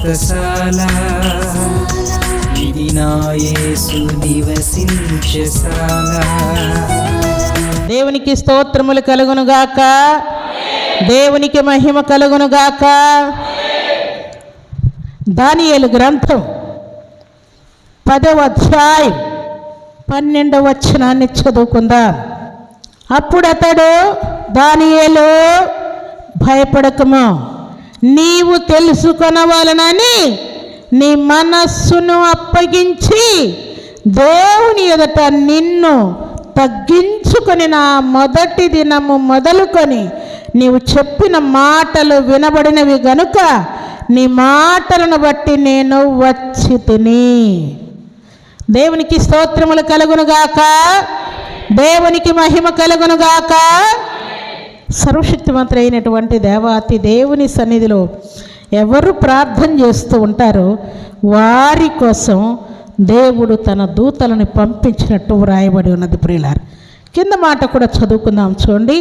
వ్రతశాల ఇది నా యేసు నివసించశాల. దేవునికి స్తోత్రములు కలుగునుగాక. దేవునికి మహిమ కలుగునుగాక. దానియేలు గ్రంథం 10వ అధ్యాయం 12వ వచనాన్ని చదువుకుందాం. అప్పుడు అతడు, దానియేలు భయపడకము, నీవు తెలుసుకొనవలనని నీ మనస్సును అప్పగించి దేవుని ఎదుట నిన్ను తగ్గించుకొని నా మొదటి దినము మొదలుకొని నీవు చెప్పిన మాటలు వినబడినవి గనుక నీ మాటలను బట్టి నేను వచ్చి తిని. దేవునికి స్తోత్రములు కలుగునుగాక. దేవునికి మహిమ కలుగునుగాక. సర్వశక్తిమంతుడు అయినటువంటి దేవాతి దేవుని సన్నిధిలో ఎవరు ప్రార్థన చేస్తూ ఉంటారో వారి కోసం దేవుడు తన దూతలను పంపించినట్టు వ్రాయబడి ఉన్నది ప్రియులారా. కింద మాట కూడా చదువుకుందాం చూడండి.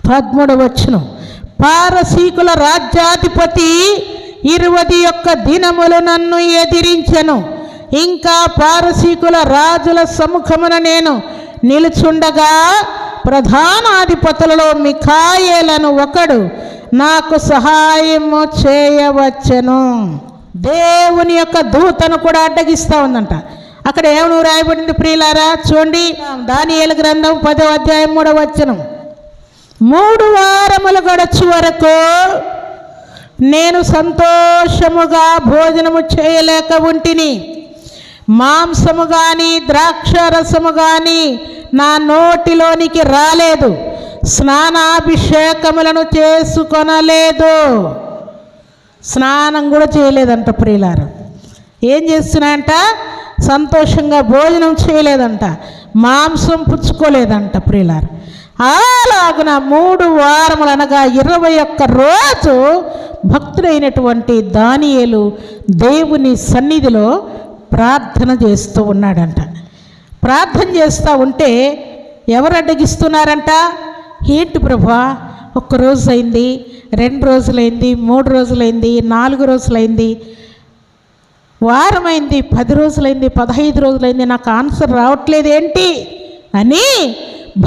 13వ వచనం, పారసీకుల రాజ్యాధిపతి 21 దినములు నన్ను ఎదిరించెను. ఇంకా పారసీకుల రాజుల సముఖమున నేను నిలుచుండగా ప్రధానాధిపతులలో మిఖాయేలను ఒకడు నాకు సహాయము చేయవచ్చెను. దేవుని యొక్క దూతను కూడా అడ్డగిస్తూ ఉందంట. అక్కడ ఏమను రాయబడింది ప్రియులారా చూడండి. దానియేలు గ్రంథం 10వ అధ్యాయం 3వ వచనం, 3 వారములు గడచు వరకు నేను సంతోషముగా భోజనము చేయలేక ఉంటిని. మాంసము కానీ ద్రాక్షరసము కానీ నా నోటిలోనికి రాలేదు. స్నానాభిషేకములను చేసుకొనలేదు. స్నానం కూడా చేయలేదంట ప్రియులారా. ఏం చేస్తున్నాయంట? సంతోషంగా భోజనం చేయలేదంట, మాంసం పుచ్చుకోలేదంట ప్రియులారా. అలాగున 3 వారములు అనగా 21 రోజు భక్తుడైనటువంటి దానియేలు దేవుని సన్నిధిలో ప్రార్థన చేస్తూ ఉన్నాడంట. ప్రార్థన చేస్తూ ఉంటే ఎవరు అడ్డగిస్తున్నారంట? ఏంటి ప్రభా, 1 రోజు అయింది, 2 రోజులైంది, 3 రోజులైంది, 4 రోజులైంది, వారమైంది, 10 రోజులైంది, 15 రోజులైంది, నాకు ఆన్సర్ రావట్లేదు ఏంటి అని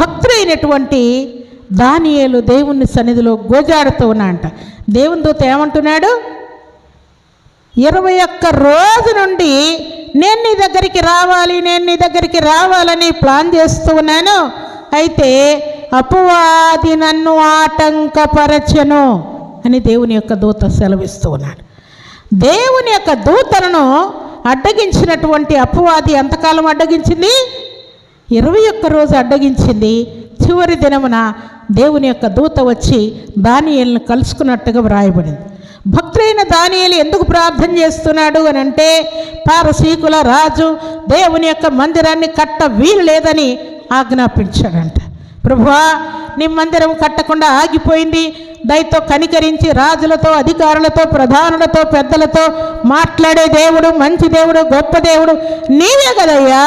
భక్తుడైనటువంటి దానియేలు దేవుని సన్నిధిలో గోజాడుతూ ఉన్నాడంట. దేవుని దూత ఏమంటున్నాడు? 21 రోజు నుండి నేను నీ దగ్గరికి రావాలి, నేను నీ దగ్గరికి రావాలని ప్లాన్ చేస్తూ ఉన్నాను. అయితే అపవాది నన్ను ఆటంకపరచెను అని దేవుని యొక్క దూత సెలవిస్తూ ఉన్నాడు. దేవుని యొక్క దూతలను అడ్డగించినటువంటి అపవాది ఎంతకాలం అడ్డగించింది? 21 రోజు అడ్డగించింది. చివరి దినమున దేవుని యొక్క దూత వచ్చి దానియేలును కలుసుకున్నట్టుగా వ్రాయబడింది. భక్తుడైన దానియేలు ఎందుకు ప్రార్థన చేస్తున్నాడు అని అంటే, పారసీకుల రాజు దేవుని యొక్క మందిరాన్ని కట్ట వీలు లేదని ఆజ్ఞాపించాడంట. ప్రభువా, నీ మందిరం కట్టకుండా ఆగిపోయింది, దయతో కనికరించి రాజులతో, అధికారులతో, ప్రధానులతో, పెద్దలతో మాట్లాడే దేవుడు, మంచి దేవుడు, గొప్ప దేవుడు నీవే కదయ్యా.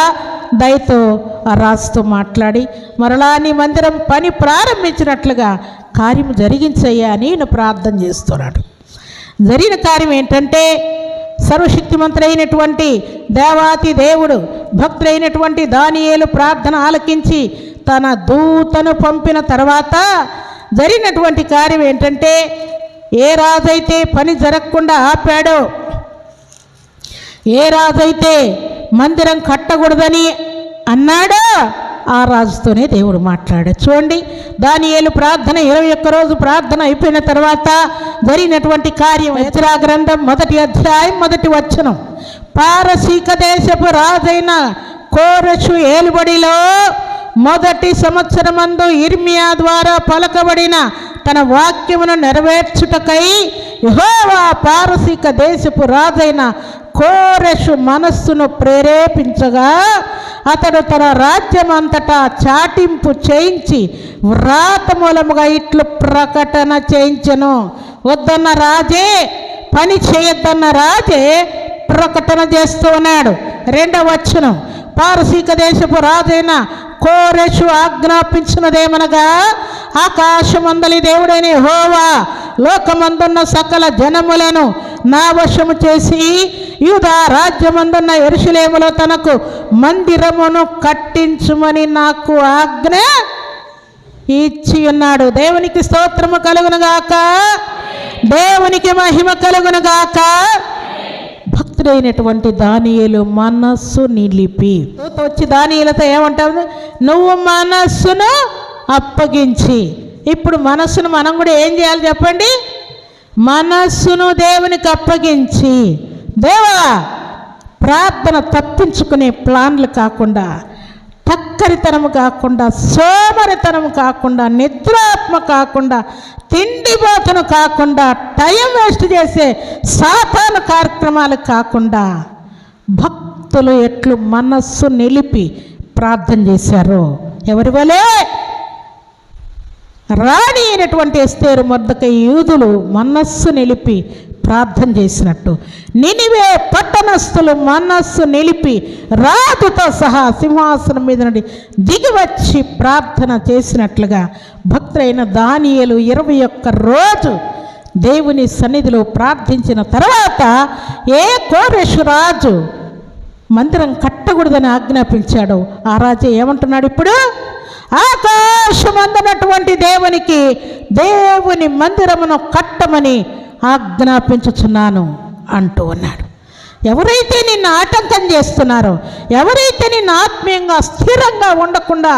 దయతో ఆ రాజుతో మాట్లాడి మరలా నీ మందిరం పని ప్రారంభించినట్లుగా కార్యం జరిగించయ్యా అని నేను ప్రార్థన చేస్తున్నాడు. జరిగిన కార్యం ఏంటంటే, సర్వశక్తిమంతుడైనటువంటి దేవాతి దేవుడు భక్తుడైనటువంటి దానియేలు ప్రార్థన ఆలకించి తన దూతను పంపిన తర్వాత జరిగినటువంటి కార్యం ఏంటంటే, ఏ రాజైతే పని జరగకుండా ఆపాడో, ఏ రాజైతే మందిరం కట్టకూడదని అన్నాడో ఆ రాజుతోనే దేవుడు మాట్లాడాడు. చూడండి, దానియేలు ప్రార్థన 21 రోజు ప్రార్థన అయిపోయిన తర్వాత జరిగినటువంటి కార్యం. ఎజ్రా గ్రంథం 1వ అధ్యాయం 1వ వచనం, పారసీక దేశపు రాజైన కోరెషు ఏలుబడిలో 1వ సంవత్సరమందు ఇర్మియా ద్వారా పలకబడిన తన వాక్యమును నెరవేర్చుటకై యెహోవా పారసీక దేశపు రాజైన కోరెషు మనస్సును ప్రేరేపించగా అతడు తన రాజ్యమంతటా చాటింపు చేయించి వ్రాత మూలముగా ఇట్లు ప్రకటన చేయించెను. వద్దన్న రాజే, పని చేయొద్దన్న రాజే ప్రకటన చేస్తూ ఉన్నాడు. 2వ వచనం, పారసీక దేశపు రాజైన కోరెషు ఆజ్ఞాపించినదేమనగా, ఆకాశమందలి దేవుడైన యెహోవా లోకమందున్న సకల జనములను నా వశము చేసి యూదా రాజ్యమందున్న యెరూషలేములో తనకు మందిరమును కట్టించుమని నాకు ఆజ్ఞ ఇచ్చి ఉన్నాడు. దేవునికి స్తోత్రము కలుగునుగాక, దేవునికి మహిమ కలుగునుగాక. భక్తుడైనటువంటి దానియేలు మనస్సు నిలిపి వచ్చి దానియేలుతో ఏమంటావు, నువ్వు మనస్సును అప్పగించి. ఇప్పుడు మనస్సును మనం కూడా ఏం చేయాలి చెప్పండి, మనస్సును దేవునికి అప్పగించి. దేవా, ప్రార్థన తప్పించుకునే ప్లాన్లు కాకుండా, టక్కరితనము కాకుండా, సోమరితనము కాకుండా, నిద్రాత్మ కాకుండా, తిండిబోతను కాకుండా, టైం వేస్ట్ చేసే సాతాను కార్యక్రమాలు కాకుండా భక్తులు ఎట్లు మనస్సు నిలిపి ప్రార్థన చేశారు. ఎవరి వలే రాణి అయినటువంటి ఎస్తేరు మొర్దెకై యూదులు మనస్సు నిలిపి ప్రార్థన చేసినట్టు నినివే పట్టణస్థులు మనస్సు నిలిపి రాజుతో సహా సింహాసనం మీద నుండి దిగివచ్చి ప్రార్థన చేసినట్లుగా భక్తుడైన దానియేలు 21 రోజు దేవుని సన్నిధిలో ప్రార్థించిన తర్వాత ఏ కోరెషు రాజు మందిరం కట్టకూడదని ఆజ్ఞాపించాడు, ఆ రాజు ఏమంటున్నాడు ఇప్పుడు, ఆకాశమందున్నటువంటి దేవుని మందిరమును కట్టమని ఆజ్ఞాపించుచున్నాను అంటూ ఉన్నాడు. ఎవరైతే నిన్ను ఆటంకం చేస్తున్నారో, ఎవరైతే నిన్ను ఆత్మీయంగా స్థిరంగా ఉండకుండా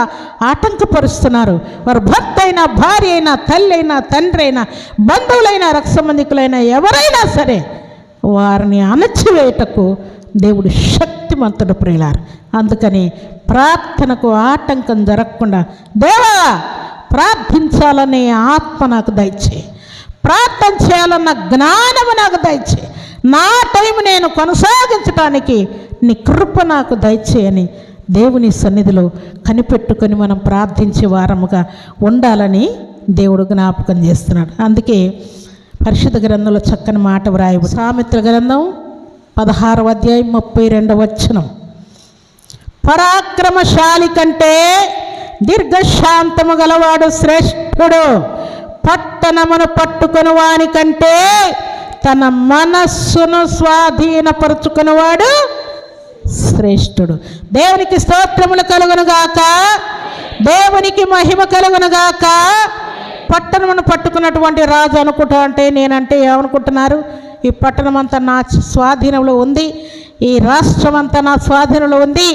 ఆటంకపరుస్తున్నారో, వారు భర్త అయినా, భార్య అయినా, తల్లి అయినా, తండ్రి అయినా, బంధువులైనా, రక్త సంబంధికులైనా ఎవరైనా సరే వారిని అణచివేయటకు దేవుడు శక్తిమంతుడు ప్రియులారు. అందుకని ప్రార్థనకు ఆటంకం జరగకుండా, దేవా ప్రార్థించాలనే ఆత్మ నాకు దయచేయి, ప్రార్థన చేయాలన్న జ్ఞానము నాకు దయచేయి, నా టైం నేను కొనసాగించడానికి నీ కృప నాకు దయచేయని దేవుని సన్నిధిలో కనిపెట్టుకొని మనం ప్రార్థించే వారముగా ఉండాలని దేవుడు జ్ఞాపకం చేస్తున్నాడు. అందుకే పరిశుద్ధ గ్రంథంలో చక్కని మాట వ్రాయబడి, సామెతల గ్రంథం 16వ అధ్యాయం 32వ వచనం, పరాక్రమశాలి కంటే దీర్ఘశాంతము గలవాడు శ్రేష్ఠుడు, పట్టణమును పట్టుకుని వాని కంటే తన మనస్సును స్వాధీనపరుచుకునేవాడు శ్రేష్ఠుడు. దేవునికి స్తోత్రములు కలుగునుగాక, దేవునికి మహిమ కలుగునుగాక. పట్టణమును పట్టుకున్నటువంటి రాజు అనుకుంటా అంటే, నేనంటే ఏమనుకుంటున్నారు, ఈ పట్టణం అంతా నా స్వాధీనంలో ఉంది, ఈ రాష్ట్రం అంతా నా స్వాధీనంలో ఉంది,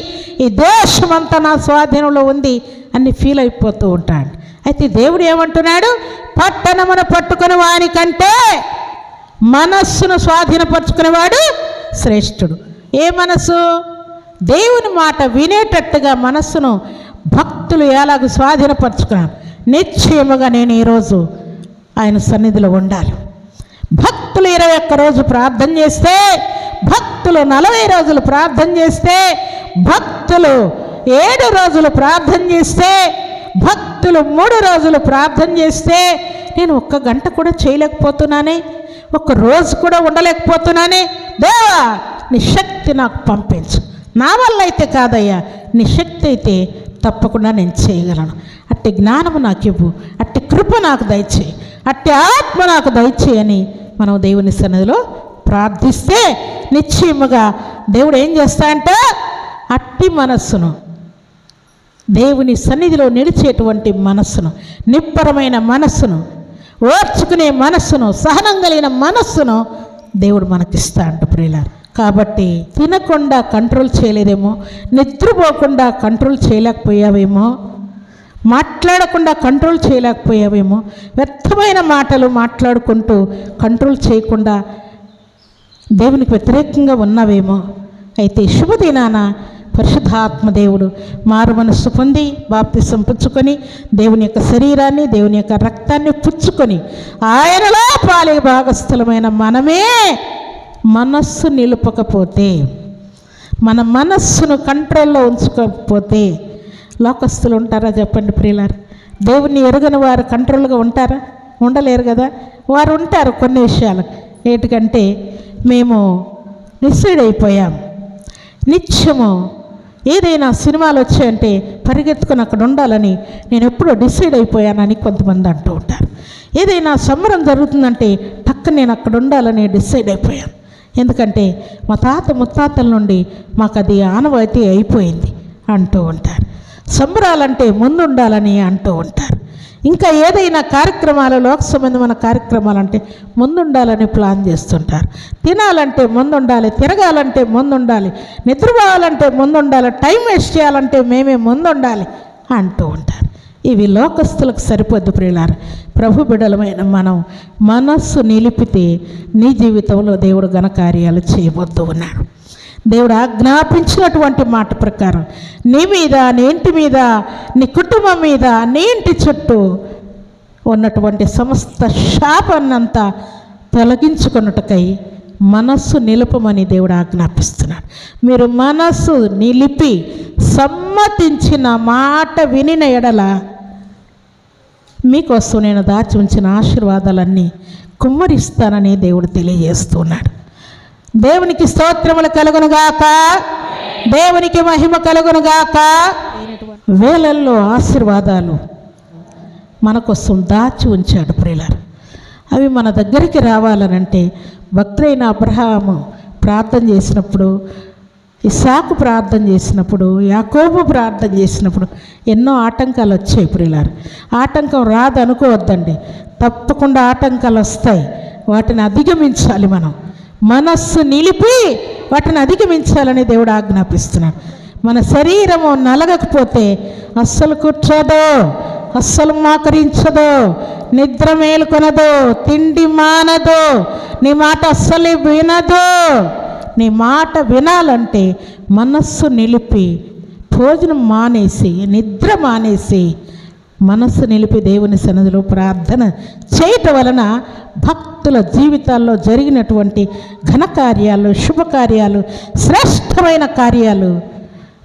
ఈ దేశం అంతా నా స్వాధీనంలో ఉంది అని ఫీల్ అయిపోతూ ఉంటాడు. అయితే దేవుడు ఏమంటున్నాడు, పట్టణమును పట్టుకుని వాని కంటే మనస్సును స్వాధీనపరుచుకునేవాడు శ్రేష్ఠుడు. ఏ మనస్సు? దేవుని మాట వినేటట్టుగా మనస్సును భక్తులు ఎలాగ స్వాధీనపరుచుకున్నారు. నిశ్చయముగా నేను ఈరోజు ఆయన సన్నిధిలో ఉండాలి. భక్తులు 21 రోజు ప్రార్థన చేస్తే, భక్తులు 40 రోజులు ప్రార్థన చేస్తే, భక్తులు 7 రోజులు ప్రార్థన చేస్తే, భక్తులు 3 రోజులు ప్రార్థన చేస్తే, నేను 1 గంట కూడా చేయలేకపోతున్నానే, 1 రోజు కూడా ఉండలేకపోతున్నానే. దేవా నీ శక్తి నాకు పంపించు, నా వల్ల అయితే కాదయ్యా, నీ శక్తి అయితే తప్పకుండా నేను చేయగలను. అట్టి జ్ఞానము నాకు ఇవ్వు, అట్టి కృప నాకు దయచేయి, అట్టి ఆత్మ నాకు దయచేయని మనం దేవుని సన్నిధిలో ప్రార్థిస్తే నిశ్చయముగా దేవుడు ఏం చేస్తాడంటే, అట్టి మనస్సును, దేవుని సన్నిధిలో నిలిచేటువంటి మనస్సును, నిబ్బరమైన మనస్సును, ఓర్చుకునే మనస్సును, సహనం కలిగిన మనస్సును దేవుడు మనకిస్తాడంట ప్రియులారా. కాబట్టి తినకుండా కంట్రోల్ చేయలేదేమో, నిద్రపోకుండా కంట్రోల్ చేయలేకపోయావేమో, మాట్లాడకుండా కంట్రోల్ చేయలేకపోయావేమో, వ్యర్థమైన మాటలు మాట్లాడుకుంటూ కంట్రోల్ చేయకుండా దేవునికి వ్యతిరేకంగా ఉన్నావేమో. అయితే శుభదినాన పరిశుద్ధాత్మ దేవుడు మారు మనస్సు పొంది బాప్తిసం పుచ్చుకొని దేవుని యొక్క శరీరాన్ని, దేవుని యొక్క రక్తాన్ని పుచ్చుకొని ఆయనలో పాలి భాగస్థలమైన మనమే మనస్సు నిలుపకపోతే, మన మనస్సును కంట్రోల్లో ఉంచుకోకపోతే లోకస్తులు ఉంటారా చెప్పండి ప్రియులారు? దేవుణ్ణి ఎరుగని వారు కంట్రోల్గా ఉంటారా? ఉండలేరు కదా. వారు ఉంటారు కొన్ని విషయాలు. ఏంటికంటే, మేము డిసైడ్ అయిపోయాం, నిత్యము ఏదైనా సినిమాలు వచ్చాయంటే పరిగెత్తుకొని అక్కడ ఉండాలని నేను ఎప్పుడో డిసైడ్ అయిపోయానని కొంతమంది అంటూ ఉంటారు. ఏదైనా సంబరం జరుగుతుందంటే టక్క నేను అక్కడ ఉండాలని డిసైడ్ అయిపోయాను. ఎందుకంటే మా తాత ముత్తాతల నుండి మాకు అది ఆనవాయితీ అయిపోయింది అంటూ ఉంటారు. సంబరాలంటే ముందు ఉండాలని అంటూ ఉంటారు. ఇంకా ఏదైనా కార్యక్రమాలు, లోక సంబంధమైన కార్యక్రమాలంటే ముందుండాలని ప్లాన్ చేస్తుంటారు. తినాలంటే ముందుండాలి, తిరగాలంటే ముందుండాలి, నిద్రపోవాలంటే ముందుండాలి, టైం వేస్ట్ చేయాలంటే మేమే ముందుండాలి అంటూ ఉంటారు. ఇవి లోకస్తులకు సరిపోద్దు ప్రియులారా. ప్రభు బిడ్డలమైన మనం మనస్సు నిలిపితే నీ జీవితంలో దేవుడు ఘనకార్యాలు చేయబోతూ ఉన్నాడు. దేవుడు ఆజ్ఞాపించినటువంటి మాట ప్రకారం నీ మీద, నీ ఇంటి మీద, నీ కుటుంబం మీద, నీ ఇంటి చుట్టూ ఉన్నటువంటి సమస్త శాపాన్నంతా తొలగించుకొనుటకై మనస్సు నిలుపమని దేవుడు ఆజ్ఞాపిస్తున్నాడు. మీరు మనస్సు నిలిపి సమ్మతించిన మాట వినిన ఎడల మీకోసం నేను దాచి ఉంచిన ఆశీర్వాదాలన్నీ కుమ్మరిస్తానని దేవుడు తెలియజేస్తున్నాడు. దేవునికి స్తోత్రములు కలుగునుగాక, దేవునికి మహిమ కలుగునుగాక. వేలల్లో ఆశీర్వాదాలు మన కోసం దాచి ఉంచాడు ప్రియులారా. అవి మన దగ్గరికి రావాలనంటే భక్తుడైన అబ్రహాము ప్రార్థన చేసినప్పుడు, ఇస్సాకు ప్రార్థన చేసినప్పుడు, యాకోబు ప్రార్థన చేసినప్పుడు ఎన్నో ఆటంకాలు వచ్చాయి ప్రియులారా. ఆటంకం రాదు అనుకోవద్దండి, తప్పకుండా ఆటంకాలు వస్తాయి. వాటిని అధిగమించాలి. మనం మనస్సు నిలిపి వాటిని అధిగమించాలని దేవుడు ఆజ్ఞాపిస్తున్నాడు. మన శరీరము నలగకపోతే అస్సలు కూర్చోదు, అస్సలు మోకరించదు, నిద్ర మేలుకొనదు, తిండి మానదు, నీ మాట అస్సలు వినదు. నీ మాట వినాలంటే మనస్సు నిలిపి, భోజనం మానేసి, నిద్ర మానేసి, మనస్సు నిలిపి దేవుని సన్నిధిలో ప్రార్థన చేయటం వలన భక్తుల జీవితాల్లో జరిగినటువంటి ఘనకార్యాలు, శుభకార్యాలు, శ్రేష్టమైన కార్యాలు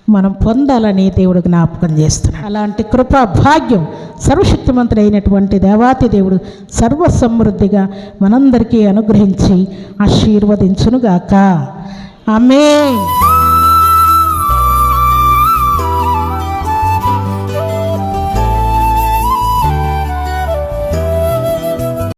మనం పొందాలని దేవుడు జ్ఞాపకం చేస్తున్నాడు. అలాంటి కృపా భాగ్యం సర్వశక్తిమంతుడైనటువంటి దేవాతి దేవుడు సర్వసమృద్ధిగా మనందరికీ అనుగ్రహించి ఆశీర్వదించునుగాక. ఆమేన్.